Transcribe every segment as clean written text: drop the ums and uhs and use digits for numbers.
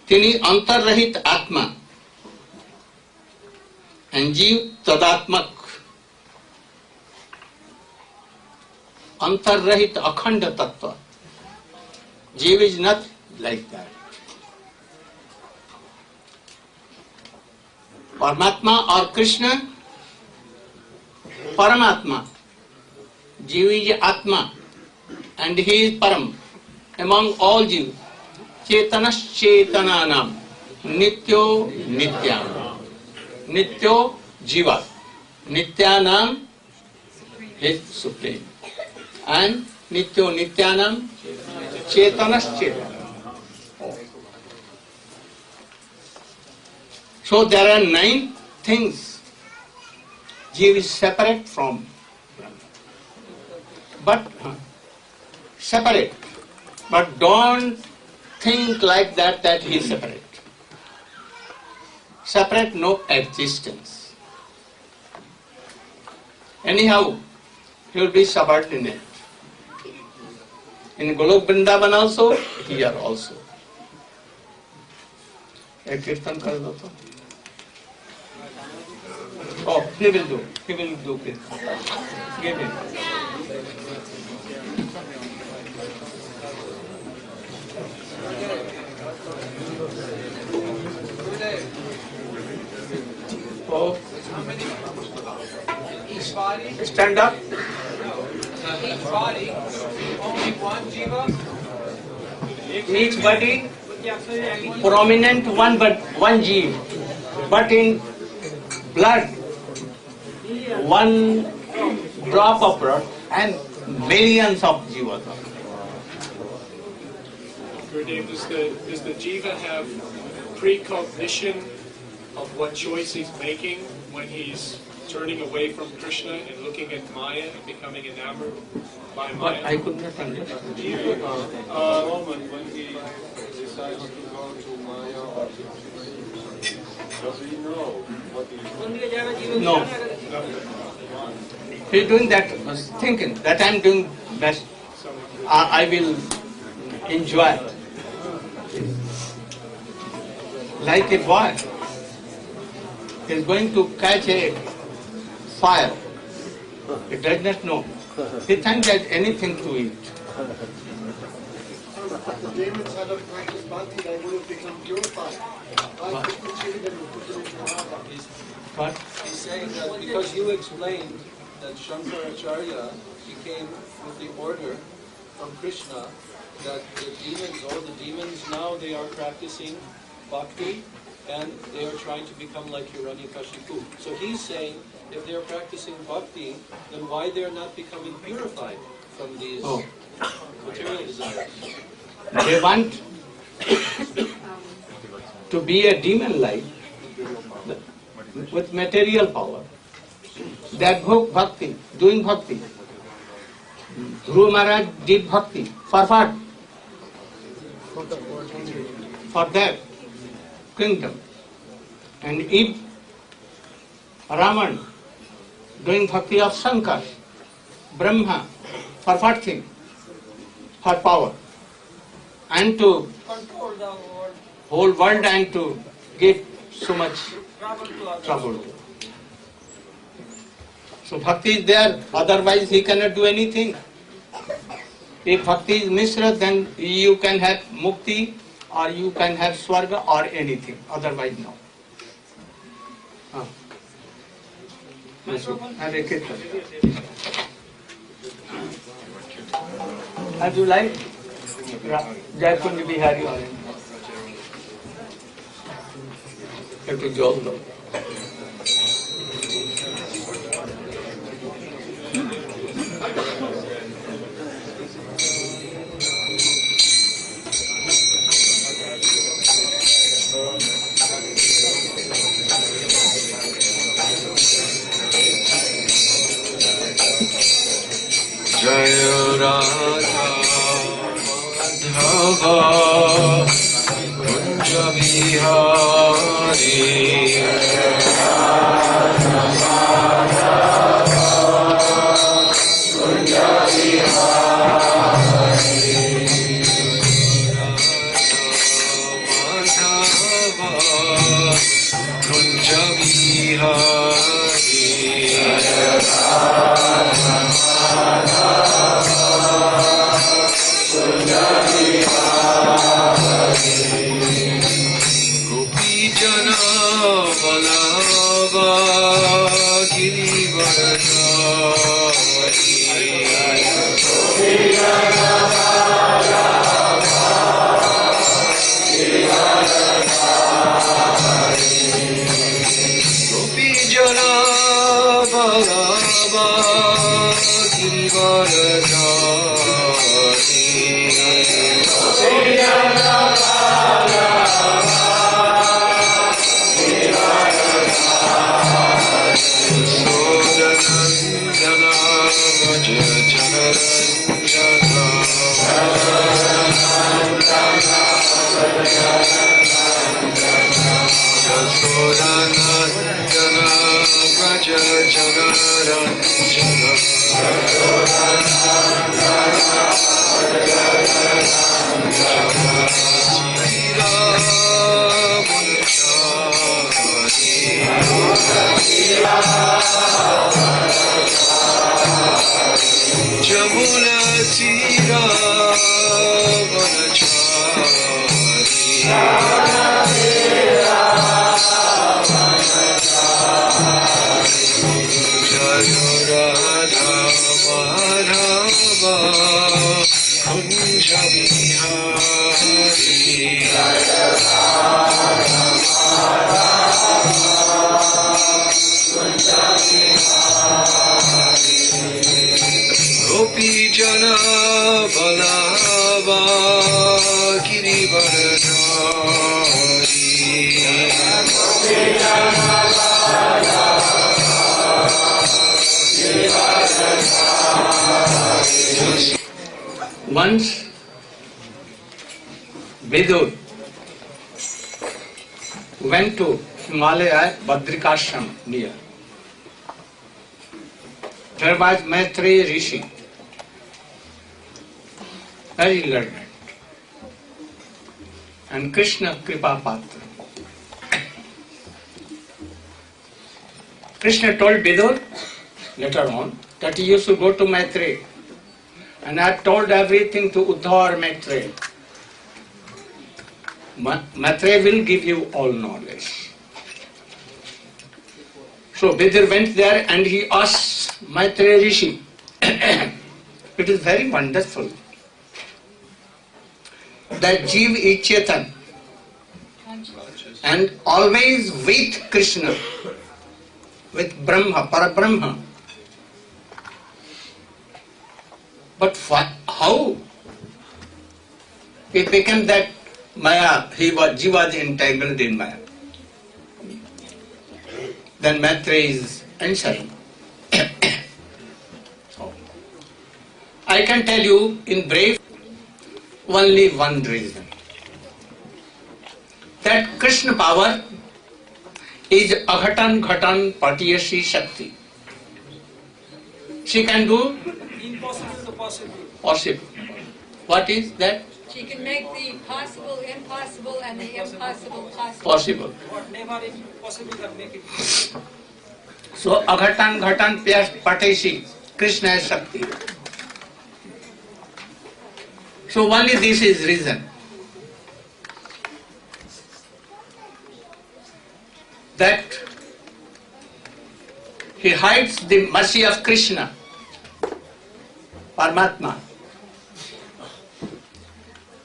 তিনি अंतर्रहित आत्मा and जीव तदात्मक अंतर्रहित अखंड तत्व. जीव is not like that. परमात्मा और कृष्ण परमात्मा. जीव is आत्मा and he is param among all जीव. चेतनश्चेतनानां नित्यो नित्यानां. नित्यो जीवा, नित्यानां is supreme and nityo nityanam chetanaschetanam. So there are 9 things Jiva is separate from Brahma. But separate, but don't think like that he is separate. Separate, no existence. Anyhow, he will be subordinate. In Golok Vrindavan also, here also. एक कीर्तन कर दो तो. Oh, he will do kirtan. Give him. Oh. Stand up. Each body, only one jiva. Each body, prominent one, but one jeev. But in blood, one drop of blood and millions of jivas. Gurudev, does the jiva have precognition of what choice he's making when he's turning away from Krishna and looking at Maya and becoming enamored by But Maya? I could not understand. Moment when he decides to go to Maya or does he know what he's doing? No. He's doing that, thinking that I'm doing best. I will enjoy. Like a boy. He's going to catch a fire. He does not know. He thinks that anything to eat. But the demons had a practice bhakti, they would have become purified. Why Krishna treated them and put them into Mahabharata? But He's saying that because you explained that Shankaracharya, he came with the order from Krishna that the demons, all the demons now they are practicing bhakti and they are trying to become like Hiranyakashipu. So he's saying if they are practicing bhakti, then why they are not becoming purified from these material desires? they want to be a demon like with material power. That bhakti, doing bhakti. Dhruva Maharaj did bhakti for what? For that kingdom. And if Raman doing bhakti of Shankar, Brahma, for what thing? For power. And to Control the world, whole world and to give so much travel to others. trouble. So bhakti is there, otherwise he cannot do anything. If bhakti is Mishra, then you can have mukti or you can have swarga or anything, otherwise no. Have a kirtan. As you like, Jaikunj Bihari or have to job though. Jai Radha Madhava Kunja Bihari Kunja Bihari Yasodhanandana Vraja Janaranjana Jamuna Tira Gopi Jana Balava Once Vidur went to Himalaya Badrikashram near. There was Maitreya Rishi, very learned, and Krishna Kripa Patra. Krishna told Vidur later on that he used to go to Maitreya, and I have told everything to Uddhava Maitreya. Maitreya will give you all knowledge. So Vidur went there and he asked Maitreya Rishi, it is very wonderful that Jeev is Chetan and always with Krishna, with Brahma, Parabrahma. But how it became that Maya, Jiva was entangled in Maya? Then Maitreya is answering. So, I can tell you in brief only one reason. That Krishna power is Aghatan Ghatan Patiyasi Shakti. She can do Impossible to possible. possible. What is that? She can make the possible impossible and the impossible possible. Possible. Whatever is possible can make it. So Aghatan Ghatan Patiyasi, Krishna is Shakti. So only this is reason. That he hides the mercy of Krishna, Paramatma,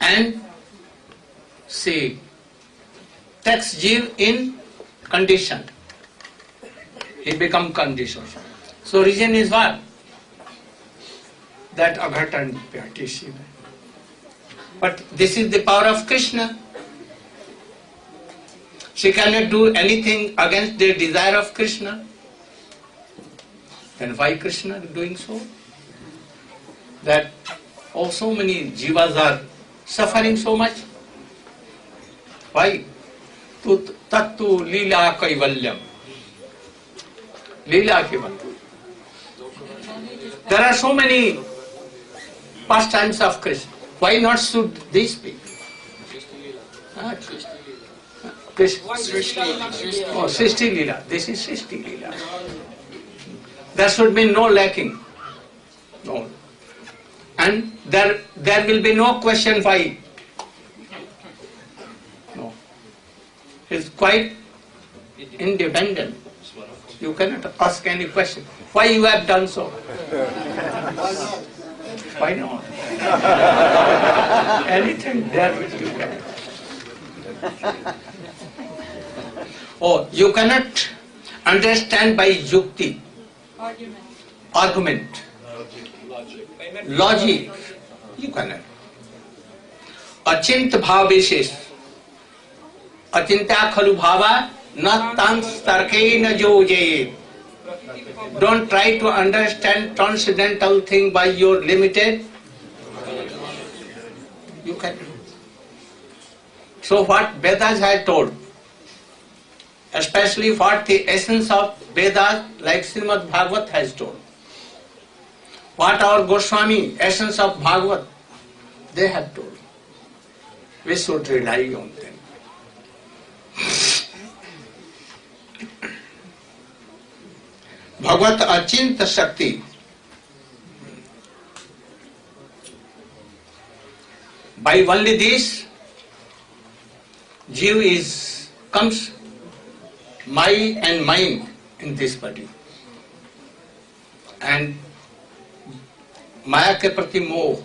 and see, takes Jeev in condition. He become conditioned. So reason is what? That Aghatan Patiyasi. But this is the power of Krishna. She cannot do anything against the desire of Krishna. Then why Krishna is doing so? That so many jivas are suffering so much. Why? Tattu Leela Kaivalyam. Leela Kaivalyam. There are so many pastimes of Krishna. Why not should these be? Krishna. Oh, Srishti Leela. This is Srishti Leela. There should be no lacking. No. And there will be no question why. No. It's quite independent. You cannot ask any question. Why you have done so? Why not? Anything there which you can. Oh, you cannot understand by yukti, argument, logic. You cannot. Achint bhav vishesh. Achintya khalu bhava na tans tarke na joje. Don't try to understand transcendental thing by your limited. You can. So what Vedas had told, especially what the essence of Vedas, like Srimad Bhagavat has told. What our Goswami, essence of Bhagavat, they have told. We should rely on them. Bhagavat Achinta Shakti. By only this, Jiv comes my and mine in this body. And Maya के प्रति मोह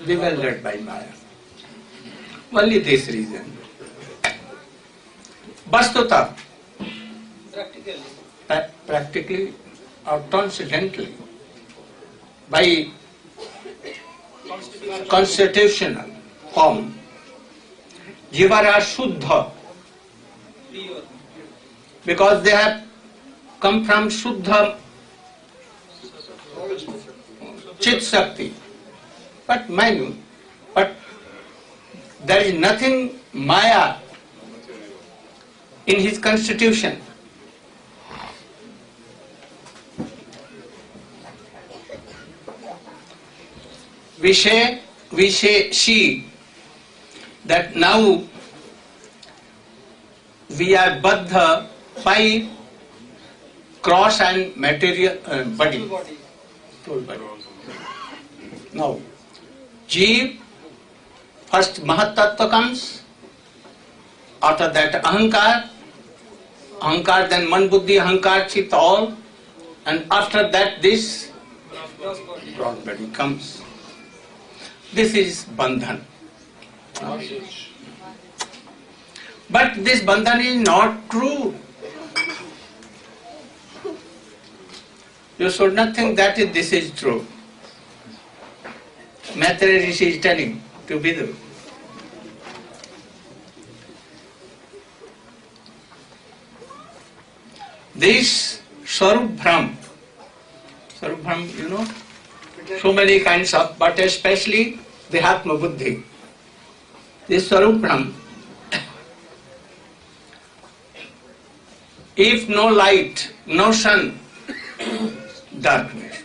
bewildered by Maya. Only this reason. Vastutah, practically or transcendentally, by constitutional form, Jivara Shuddha, because they have come from Shuddha Chit Shakti. But mind, but there is nothing Maya in his constitution. We say she, that now we are baddha by cross and material body. Full body. Now, Jeev, first Mahat Tattva comes, after that Ahankar, then Man Buddhi, Ahankar, Chit, all, and after that this broad body comes. This is Bandhan. But this Bandhan is not true. You should not think that this is true. Maitreya Rishi is telling to Vidu. This Swarup Brahm, you know, so many kinds of, but especially the Atma Buddhi. This Swarup Brahm, if no light, no sun, darkness.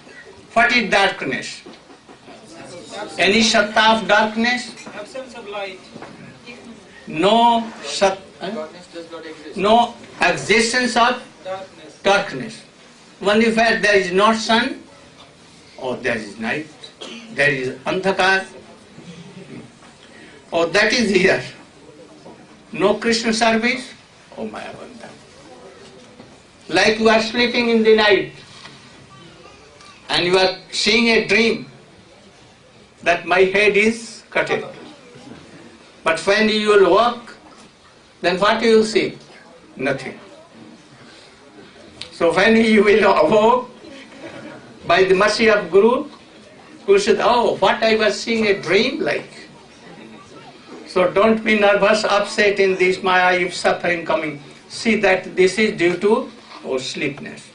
What is darkness? Any satta of darkness? Absence of light. No no existence of darkness. Only where there is not sun, or there is night, there is andhakar, or that is here. No Krishna service, oh Maya Bandhan. Like you are sleeping in the night, and you are seeing a dream that my head is cut. But when you will walk, then what you will see? Nothing. So when you will awoke, by the mercy of Guru, who said, oh, what I was seeing a dream like. So don't be nervous, upset in this Maya if suffering coming. See that this is due to sleepiness.